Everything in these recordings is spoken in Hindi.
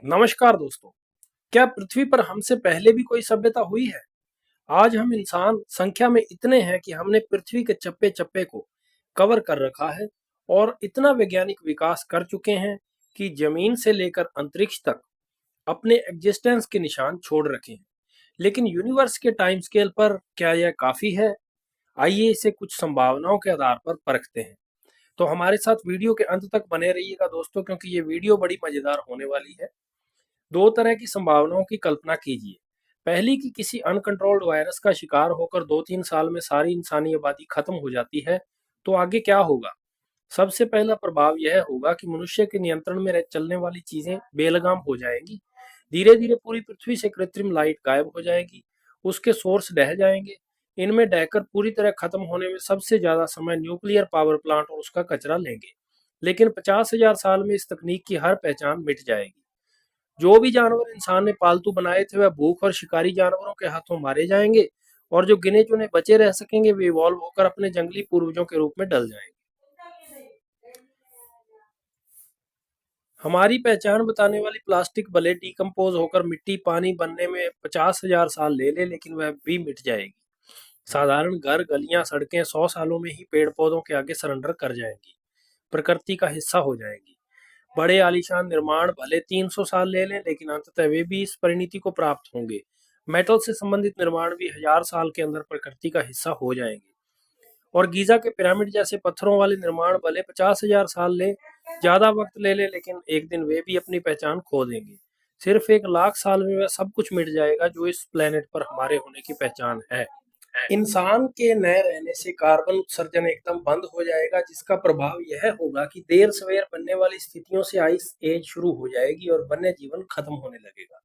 नमस्कार दोस्तों। क्या पृथ्वी पर हमसे पहले भी कोई सभ्यता हुई है? आज हम इंसान संख्या में इतने हैं कि हमने पृथ्वी के चप्पे चप्पे को कवर कर रखा है और इतना वैज्ञानिक विकास कर चुके हैं कि जमीन से लेकर अंतरिक्ष तक अपने एग्जिस्टेंस के निशान छोड़ रखे हैं। लेकिन यूनिवर्स के टाइम स्केल पर क्या यह काफी है? आइए इसे कुछ संभावनाओं के आधार पर परखते हैं। तो हमारे साथ वीडियो के अंत तक बने रहिएगा दोस्तों, क्योंकि ये वीडियो बड़ी मजेदार होने वाली है। दो तरह की संभावनाओं की कल्पना कीजिए। पहली कि किसी अनकंट्रोल्ड वायरस का शिकार होकर 2-3 साल में सारी इंसानी आबादी खत्म हो जाती है, तो आगे क्या होगा? सबसे पहला प्रभाव यह होगा कि मनुष्य के नियंत्रण में चलने वाली चीजें बेलगाम हो जाएंगी। धीरे धीरे पूरी पृथ्वी से कृत्रिम लाइट गायब हो जाएगी, उसके सोर्स ढह जाएंगे। इनमें ढहकर पूरी तरह खत्म होने में सबसे ज्यादा समय न्यूक्लियर पावर प्लांट और उसका कचरा लेंगे। लेकिन 50,000 साल में इस तकनीक की हर पहचान मिट जाएगी। जो भी जानवर इंसान ने पालतू बनाए थे वह भूख और शिकारी जानवरों के हाथों मारे जाएंगे, और जो गिने चुने बचे रह सकेंगे वे इवॉल्व होकर अपने जंगली पूर्वजों के रूप में ढल जाएंगे। हमारी पहचान बताने वाली प्लास्टिक भले डिकम्पोज होकर मिट्टी पानी बनने में 50,000 साल ले ले, लेकिन वह भी मिट जाएगी। साधारण घर गलियां सड़कें 100 सालों में ही पेड़ पौधों के आगे सरेंडर कर जाएंगी, प्रकृति का हिस्सा हो जाएंगी। बड़े आलीशान निर्माण भले 300 साल ले लें, लेकिन अंततः वे भी इस परिणति को प्राप्त होंगे। मेटल से संबंधित निर्माण भी 1000 साल के अंदर प्रकृति का हिस्सा हो जाएंगे। और गीजा के पिरामिड जैसे पत्थरों वाले निर्माण भले 50,000 साल ले, ज्यादा वक्त ले ले, लेकिन एक दिन वे भी अपनी पहचान खो देंगे। सिर्फ 1 लाख साल में वह सब कुछ मिट जाएगा जो इस प्लेनेट पर हमारे होने की पहचान है। इंसान के न रहने से कार्बन उत्सर्जन एकदम बंद हो जाएगा, जिसका प्रभाव यह होगा कि देर सवेर बनने वाली स्थितियों से आइस एज शुरू हो जाएगी और वन्य जीवन खत्म होने लगेगा।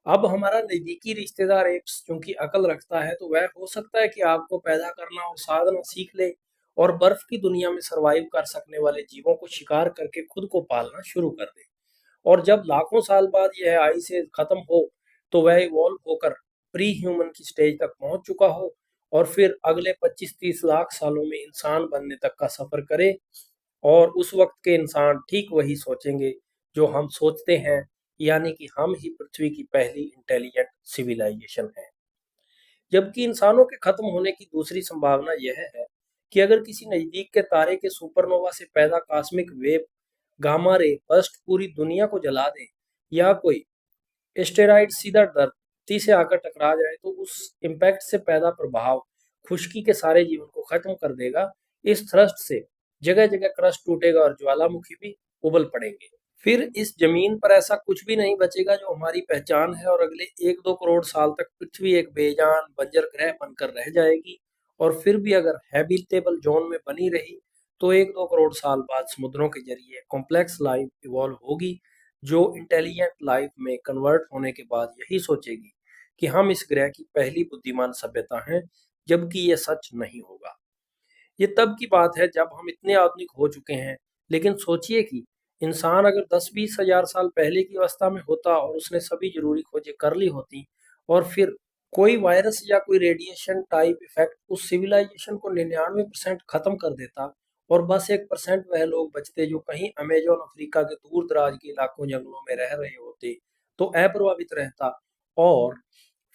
अब हमारा नजदीकी रिश्तेदार एप्स चूंकि अकल रखता है, तो वह हो सकता है कि आपको पैदा करना और साधना सीख ले और बर्फ की दुनिया में सरवाइव कर सकने वाले जीवों को शिकार करके खुद को पालना शुरू कर दे। और जब लाखों साल बाद यह आइस एज खत्म हो, तो वह इवॉल्व होकर प्री ह्यूमन की स्टेज तक पहुंच चुका हो और फिर अगले 25-30 लाख सालों में इंसान बनने तक का सफर करे। और उस वक्त के इंसान ठीक वही सोचेंगे जो हम सोचते हैं, यानी कि हम ही पृथ्वी की पहली इंटेलिजेंट सिविलाइजेशन है। जबकि इंसानों के खत्म होने की दूसरी संभावना यह है कि अगर किसी नजदीक के तारे के सुपरनोवा से पैदा cosmic wave gamma ray burst पूरी दुनिया को जला दे, या कोई एस्टेरॉइड सीधा धरती से आकर टकरा जाए, तो उस इम्पैक्ट से पैदा प्रभाव खुश्की के सारे जीवन को खत्म कर देगा। इस थ्रस्ट से जगह जगह क्रस्ट टूटेगा और ज्वालामुखी भी उबल पड़ेंगे। फिर इस जमीन पर ऐसा कुछ भी नहीं बचेगा जो हमारी पहचान है, और अगले 1-2 करोड़ साल तक पृथ्वी एक बेजान बंजर ग्रह बनकर रह जाएगी। और फिर भी अगर हैबिटेबल जोन में बनी रही, तो 1-2 करोड़ साल बाद समुद्रों के जरिए कॉम्प्लेक्स लाइफ इवॉल्व होगी, जो इंटेलिजेंट लाइफ में कन्वर्ट होने के बाद यही सोचेगी कि हम इस ग्रह की पहली बुद्धिमान सभ्यता हैं, जबकि ये सच नहीं होगा। ये तब की बात है जब हम इतने आधुनिक हो चुके हैं। लेकिन सोचिए कि इंसान अगर 10-20 हजार साल पहले की अवस्था में होता और उसने सभी जरूरी खोजें कर ली होती, और फिर कोई वायरस या कोई रेडिएशन टाइप इफेक्ट उस सिविलाइजेशन को 99% खत्म कर देता, और बस 1% वह लोग बचते जो कहीं अमेजोन अफ्रीका के दूर दराज के इलाकों जंगलों में रह रहे होते, तो अप्रभावित रहता। और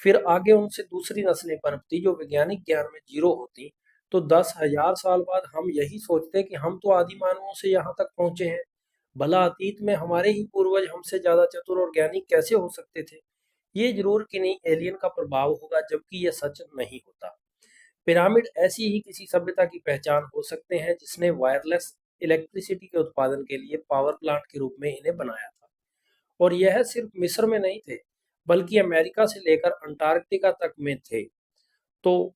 फिर आगे उनसे दूसरी नस्लें पनपती जो वैज्ञानिक ज्ञान में जीरो होती, तो 10,000 साल बाद हम यही सोचते कि हम तो आदि मानवों से यहाँ तक पहुंचे हैं। भला अतीत में हमारे ही पूर्वज हमसे ज्यादा चतुर और ज्ञानी कैसे हो सकते थे? ये जरूर कि नहीं एलियन का प्रभाव होगा, जबकि यह सच नहीं होता। पिरामिड ऐसी ही किसी सभ्यता की पहचान हो सकते हैं जिसने वायरलेस इलेक्ट्रिसिटी के उत्पादन के लिए पावर प्लांट के रूप में इन्हें बनाया था। और यह सिर्फ मिस्र में नहीं थे, बल्कि अमेरिका से लेकर अंटार्कटिका तक में थे। तो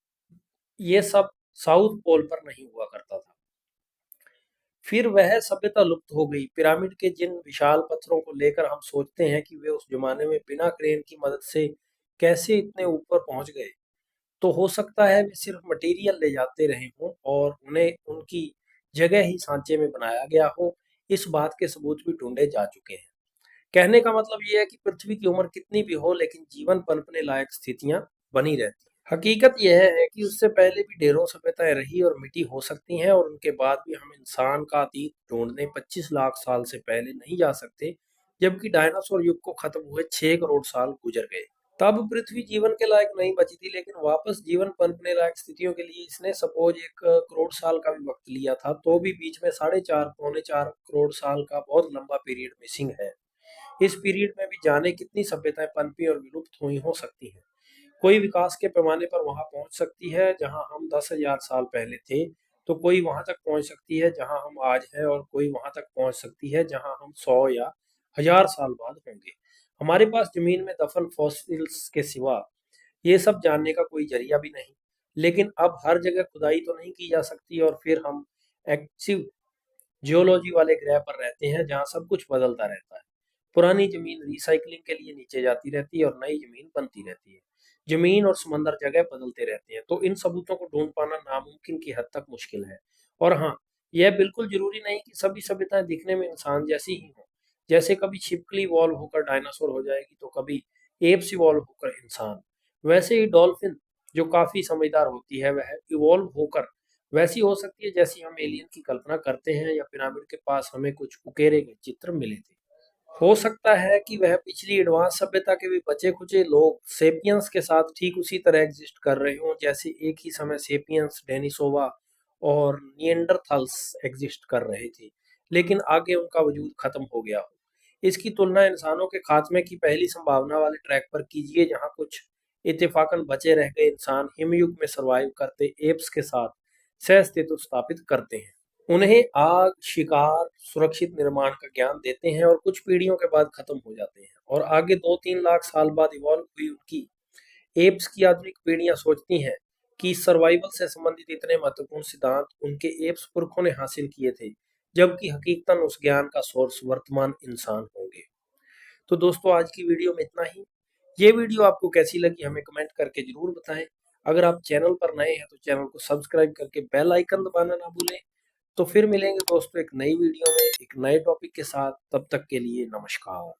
ये सब साउथ पोल पर नहीं हुआ करता था। फिर वह सभ्यता लुप्त हो गई। पिरामिड के जिन विशाल पत्थरों को लेकर हम सोचते हैं कि वे उस जमाने में बिना क्रेन की मदद से कैसे इतने ऊपर पहुंच गए, तो हो सकता है वे सिर्फ मटेरियल ले जाते रहे हों और उन्हें उनकी जगह ही सांचे में बनाया गया हो। इस बात के सबूत भी ढूंढे जा चुके हैं। कहने का मतलब ये है कि पृथ्वी की उम्र कितनी भी हो, लेकिन जीवन पनपने लायक स्थितियां बनी रहती हैं। हकीकत यह है कि उससे पहले भी ढेरों सभ्यताएं रही और मिटी हो सकती हैं, और उनके बाद भी हम इंसान का अतीत ढूंढने 25 लाख साल से पहले नहीं जा सकते। जबकि डायनासोर युग को खत्म हुए 6 करोड़ साल गुजर गए। तब पृथ्वी जीवन के लायक नहीं बची थी, लेकिन वापस जीवन पनपने लायक स्थितियों के लिए इसने सपोज 1 करोड़ साल का भी वक्त लिया था, तो भी बीच में 4.5 पौने 4 करोड़ साल का बहुत लंबा पीरियड मिसिंग है। इस पीरियड में भी जाने कितनी सभ्यताएं पनपी और विलुप्त हुई हो सकती हैं। कोई विकास के पैमाने पर वहां पहुंच सकती है जहां हम 10,000 साल पहले थे, तो कोई वहां तक पहुंच सकती है जहां हम आज हैं, और कोई वहां तक पहुंच सकती है जहां हम 100 या 1000 साल बाद होंगे। हमारे पास जमीन में दफन फॉसिल्स के सिवा ये सब जानने का कोई जरिया भी नहीं। लेकिन अब हर जगह खुदाई तो नहीं की जा सकती, और फिर हम एक्टिव जियोलॉजी वाले ग्रह पर रहते हैं जहां सब कुछ बदलता रहता है। पुरानी जमीन रिसाइकलिंग के लिए नीचे जाती रहती है और नई जमीन बनती रहती है। जमीन और समंदर जगह बदलते रहते हैं, तो इन सबूतों को ढूंढ पाना नामुमकिन की हद तक मुश्किल है। और हाँ, यह बिल्कुल जरूरी नहीं कि सभी सभ्यताएं दिखने में इंसान जैसी ही हों। जैसे कभी छिपकली इवॉल्व होकर डायनासोर हो जाएगी, तो कभी एप्स इवॉल्व होकर इंसान। वैसे ही डॉल्फिन, जो काफी समझदार होती है, वह इवॉल्व होकर वैसी हो सकती है जैसी हम एलियन की कल्पना करते हैं, या पिरामिड के पास हमें कुछ उकेरे गए चित्र मिले थे। हो सकता है कि वह पिछली एडवांस सभ्यता के भी बचे खुचे लोग सेपियंस के साथ ठीक उसी तरह एग्जिस्ट कर रहे हों, जैसे एक ही समय सेपियंस, डेनिसोवा और निएंडरथाल्स एग्जिस्ट कर रहे थे, लेकिन आगे उनका वजूद खत्म हो गया हो। इसकी तुलना इंसानों के खात्मे की पहली संभावना वाले ट्रैक पर कीजिए, जहां कुछ इत्तेफाकन बचे रह गए इंसान हिमयुग में सरवाइव करते एप्स के साथ सह अस्तित्व स्थापित करते हैं। उन्हें आग, शिकार, सुरक्षित निर्माण का ज्ञान देते हैं, और कुछ पीढ़ियों के बाद खत्म हो जाते हैं, और आगे 2-3 लाख साल बाद इवॉल्व हुई उनकी एप्स की आधुनिक पीढ़ियां सोचती हैं कि सर्वाइवल से संबंधित इतने महत्वपूर्ण सिद्धांत उनके एप्स पुरखों ने हासिल किए थे, जबकि हकीकतन उस ज्ञान का सोर्स वर्तमान इंसान होंगे। तो दोस्तों, आज की वीडियो में इतना ही। ये वीडियो आपको कैसी लगी हमें कमेंट करके जरूर बताएं। अगर आप चैनल पर नए हैं तो चैनल को सब्सक्राइब करके बेल आइकन दबाना ना भूलें। तो फिर मिलेंगे दोस्तों एक नई वीडियो में एक नए टॉपिक के साथ। तब तक के लिए नमस्कार।